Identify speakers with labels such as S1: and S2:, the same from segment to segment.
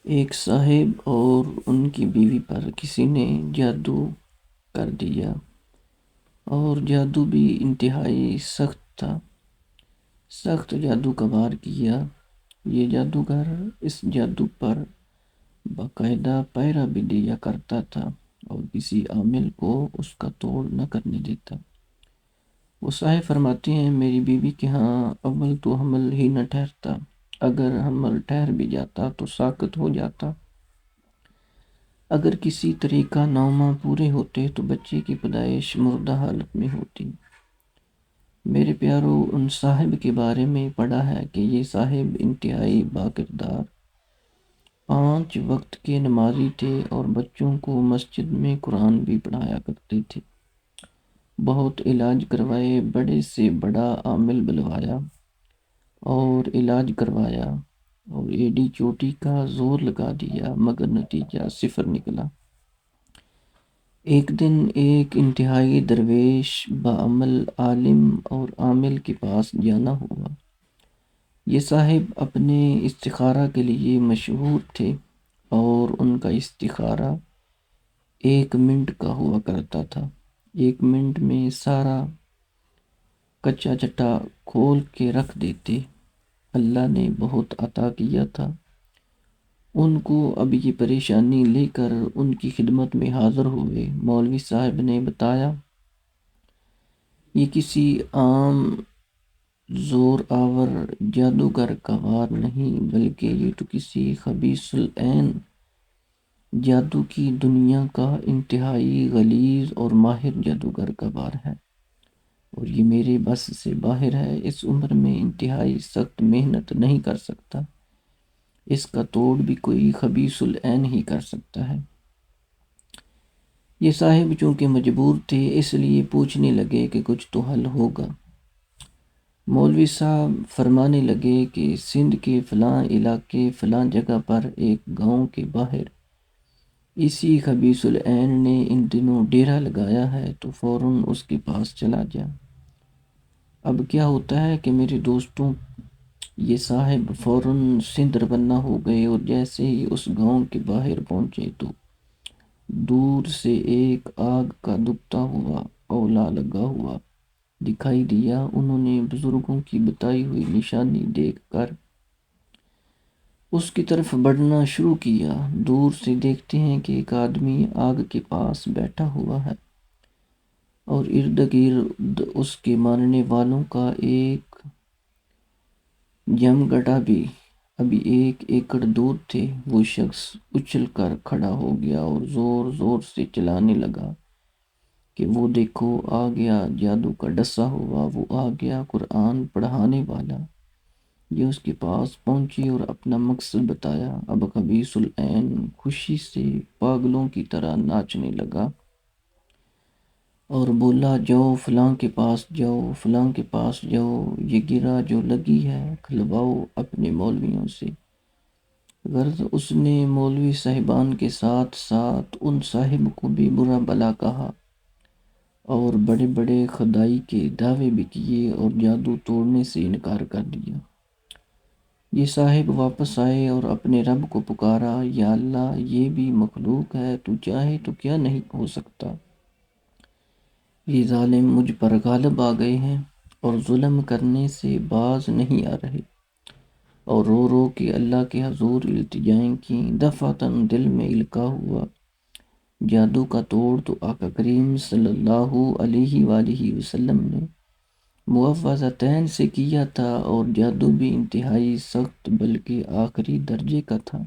S1: ایک صاحب اور ان کی بیوی پر کسی نے جادو کر دیا، اور جادو بھی انتہائی سخت تھا۔ سخت جادو کا وار کیا۔ یہ جادوگر اس جادو پر باقاعدہ پیرا بھی دیا کرتا تھا اور کسی عامل کو اس کا توڑ نہ کرنے دیتا۔ وہ صاحب فرماتے ہیں، میری بیوی کے ہاں اول تو حمل ہی نہ ٹھہرتا، اگر حمل ٹھہر بھی جاتا تو ساقط ہو جاتا۔ اگر کسی طریقہ 9 ماہ پورے ہوتے تو بچے کی پیدائش مردہ حالت میں ہوتی۔ میرے پیارو، ان صاحب کے بارے میں پڑھا ہے کہ یہ صاحب انتہائی باکردار 5 وقت کے نمازی تھے اور بچوں کو مسجد میں قرآن بھی پڑھایا کرتے تھے۔ بہت علاج کروائے، بڑے سے بڑا عامل بلوایا اور علاج کروایا اور ایڈی چوٹی کا زور لگا دیا، مگر نتیجہ صفر نکلا۔ ایک دن ایک انتہائی درویش باعمل عالم اور عامل کے پاس جانا ہوا۔ یہ صاحب اپنے استخارہ کے لیے مشہور تھے اور ان کا استخارہ 1 منٹ کا ہوا کرتا تھا۔ 1 منٹ میں سارا کچا چٹا کھول کے رکھ دیتے۔ اللہ نے بہت عطا کیا تھا ان کو۔ اب یہ پریشانی لے کر ان کی خدمت میں حاضر ہوئے۔ مولوی صاحب نے بتایا، یہ کسی عام زور آور جادوگر کا وار نہیں، بلکہ یہ تو کسی خبیث العین جادو کی دنیا کا انتہائی غلیظ اور ماہر جادوگر کا وار ہے، اور یہ میرے بس سے باہر ہے۔ اس عمر میں انتہائی سخت محنت نہیں کر سکتا، اس کا توڑ بھی کوئی خبیث العین ہی کر سکتا ہے۔ یہ صاحب چونکہ مجبور تھے، اس لیے پوچھنے لگے کہ کچھ تو حل ہوگا۔ مولوی صاحب فرمانے لگے کہ سندھ کے فلاں علاقے فلاں جگہ پر ایک گاؤں کے باہر اسی خبیث العین نے ان دنوں ڈیرا لگایا ہے، تو فوراً اس کے پاس چلا جا۔ اب کیا ہوتا ہے کہ میرے دوستوں، یہ صاحب فوراً سندھ روانہ ہو گئے اور جیسے ہی اس گاؤں کے باہر پہنچے تو دور سے ایک آگ کا دبتا ہوا اولا لگا ہوا دکھائی دیا۔ انہوں نے بزرگوں کی بتائی ہوئی نشانی دیکھ کر اس کی طرف بڑھنا شروع کیا۔ دور سے دیکھتے ہیں کہ ایک آدمی آگ کے پاس بیٹھا ہوا ہے اور ارد گرد اس کے ماننے والوں کا ایک جمگٹا بھی۔ ابھی 1 ایکڑ دور تھے۔ وہ شخص اچھل کر کھڑا ہو گیا اور زور زور سے چلانے لگا کہ وہ دیکھو، آ گیا جادو کا ڈسا ہوا، وہ آ گیا قرآن پڑھانے والا۔ یہ اس کے پاس پہنچی اور اپنا مقصد بتایا۔ اب خبیث العین خوشی سے پاگلوں کی طرح ناچنے لگا اور بولا، جاؤ فلاں کے پاس جاؤ، فلاں کے پاس جاؤ، یہ گرہ جو لگی ہے کھلواؤ اپنے مولویوں سے۔ غرض اس نے مولوی صاحبان کے ساتھ ساتھ ان صاحب کو بھی برا بلا کہا اور بڑے بڑے خدائی کے دعوے بھی کیے اور جادو توڑنے سے انکار کر دیا۔ یہ صاحب واپس آئے اور اپنے رب کو پکارا، یا اللہ، یہ بھی مخلوق ہے، تو چاہے تو کیا نہیں ہو سکتا۔ یہ ظالم مجھ پر غالب آ گئے ہیں اور ظلم کرنے سے باز نہیں آ رہے، اور رو رو کے اللہ کے حضور التجائیں کی۔ دفعتاً دل میں القا ہوا، جادو کا توڑ تو آقا کریم صلی اللہ علیہ وآلہ وسلم نے معوذتین سے کیا تھا، اور جادو بھی انتہائی سخت بلکہ آخری درجے کا تھا۔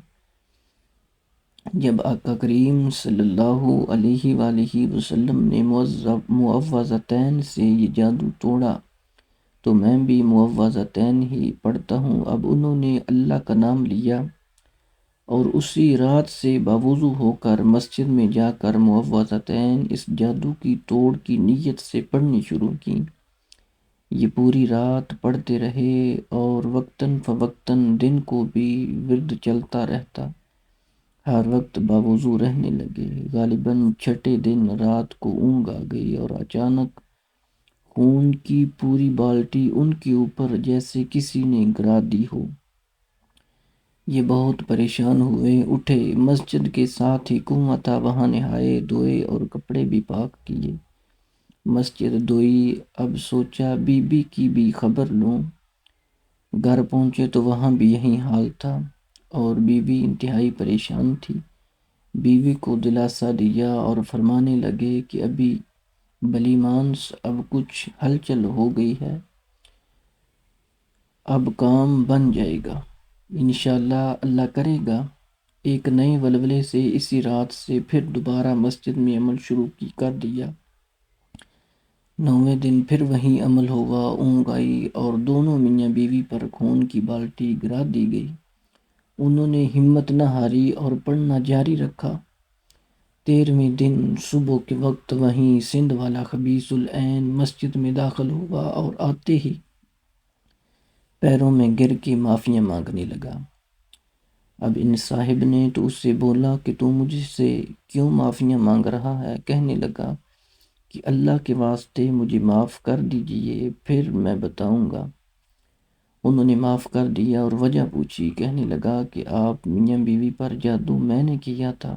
S1: جب آقا کریم صلی اللہ علیہ وآلہ وسلم نے معوذتین سے یہ جادو توڑا تو میں بھی معوذتین ہی پڑھتا ہوں۔ اب انہوں نے اللہ کا نام لیا اور اسی رات سے باوضو ہو کر مسجد میں جا کر معوذتین اس جادو کی توڑ کی نیت سے پڑھنی شروع کی۔ یہ پوری رات پڑھتے رہے اور وقتاً فوقتاً دن کو بھی ورد چلتا رہتا، ہر وقت باوضو رہنے لگے۔ غالباً چھٹے دن رات کو اونگ آ گئی اور اچانک خون کی پوری بالٹی ان کے اوپر جیسے کسی نے گرا دی ہو۔ یہ بہت پریشان ہوئے، اٹھے، مسجد کے ساتھ ہی کنواں تھا، وہاں نہائے دھوئے اور کپڑے بھی پاک کیے۔ مسجد دھوئی، اب سوچا بی بی کی بھی خبر لوں۔ گھر پہنچے تو وہاں بھی یہی حال تھا اور بی بی انتہائی پریشان تھی۔ بیوی کو دلاسا دیا اور فرمانے لگے کہ ابھی بلی مانس اب کچھ ہلچل ہو گئی ہے، اب کام بن جائے گا، انشاءاللہ اللہ کرے گا۔ ایک نئے ولولے سے اسی رات سے پھر دوبارہ مسجد میں عمل شروع کر دیا۔ 9ویں دن پھر وہی عمل ہوا، اونگ آئی اور دونوں میاں بیوی پر خون کی بالٹی گرا دی گئی۔ انہوں نے ہمت نہ ہاری اور پڑھنا جاری رکھا۔ 13ویں دن صبح کے وقت وہیں سندھ والا خبیث العین مسجد میں داخل ہوا اور آتے ہی پیروں میں گر کے معافیاں مانگنے لگا۔ اب ان صاحب نے تو اس سے بولا کہ تو مجھ سے کیوں معافیاں مانگ رہا ہے؟ کہنے لگا کہ اللہ کے واسطے مجھے معاف کر دیجئے، پھر میں بتاؤں گا۔ انہوں نے معاف کر دیا اور وجہ پوچھی۔ کہنے لگا کہ آپ میاں بیوی پر جادو میں نے کیا تھا۔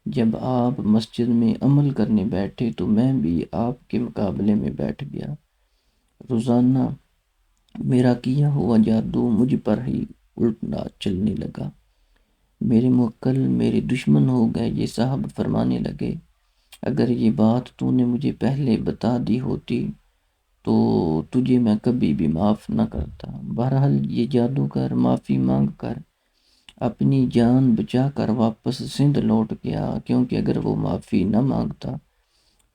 S1: جب آپ مسجد میں عمل کرنے بیٹھے تو میں بھی آپ کے مقابلے میں بیٹھ گیا۔ روزانہ میرا کیا ہوا جادو مجھ پر ہی الٹا چلنے لگا۔ میرے موکل میرے دشمن ہو گئے۔ یہ صاحب فرمانے لگے، اگر یہ بات تو نے مجھے پہلے بتا دی ہوتی تو تجھے میں کبھی بھی معاف نہ کرتا۔ بہرحال یہ جادوگر معافی مانگ کر اپنی جان بچا کر واپس سندھ لوٹ گیا، کیونکہ اگر وہ معافی نہ مانگتا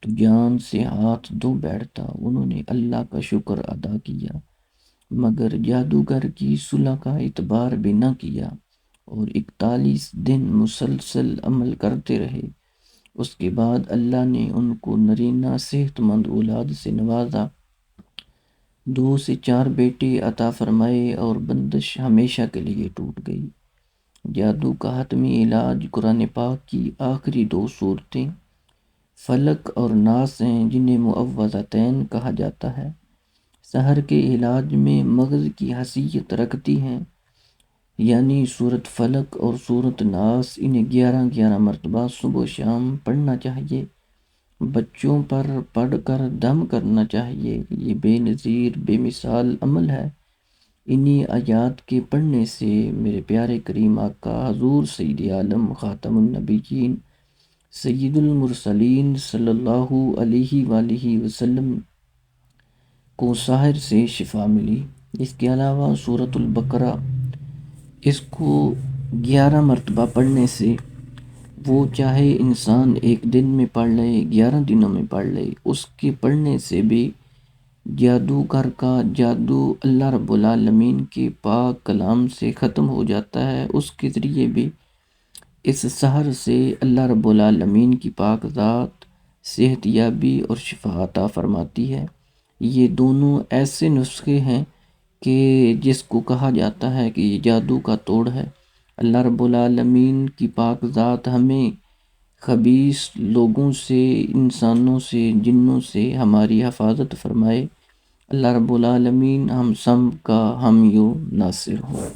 S1: تو جان سے ہاتھ دھو بیٹھتا۔ انہوں نے اللہ کا شکر ادا کیا مگر جادوگر کی صلح کا اعتبار بھی نہ کیا اور 41 دن مسلسل عمل کرتے رہے۔ اس کے بعد اللہ نے ان کو نرینہ صحت مند اولاد سے نوازا، 2 سے 4 بیٹے عطا فرمائے اور بندش ہمیشہ کے لیے ٹوٹ گئی۔ جادو کا حتمی علاج قرآن پاک کی آخری 2 سورتیں فلق اور ناس ہیں، جنہیں معوذتین کہا جاتا ہے۔ سحر کے علاج میں مغز کی حیثیت رکھتی ہیں، یعنی سورت فلق اور سورت ناس، انہیں 11 مرتبہ صبح و شام پڑھنا چاہیے۔ بچوں پر پڑھ کر دم کرنا چاہیے۔ یہ بے نظیر بے مثال عمل ہے۔ انہی آیات کے پڑھنے سے میرے پیارے کریم آقا حضور سید عالم خاتم النبیین سید المرسلین صلی اللہ علیہ وآلہ وسلم کو سحر سے شفا ملی۔ اس کے علاوہ سورۃ البقرہ، اس کو 11 مرتبہ پڑھنے سے وہ چاہے انسان ایک دن میں پڑھ لے، 11 دنوں میں پڑھ لے، اس کے پڑھنے سے بھی جادوگر کا جادو اللہ رب العالمین کے پاک کلام سے ختم ہو جاتا ہے۔ اس کے ذریعے بھی اس سحر سے اللہ رب العالمین کی پاک ذات صحت یابی اور شفا عطا فرماتی ہے۔ یہ دونوں ایسے نسخے ہیں کہ جس کو کہا جاتا ہے کہ یہ جادو کا توڑ ہے۔ اللہ رب العالمین کی پاک ذات ہمیں خبیث لوگوں سے، انسانوں سے، جنوں سے ہماری حفاظت فرمائے۔ اللہ رب العالمین ہم سب کا حامی و ناصر ہو۔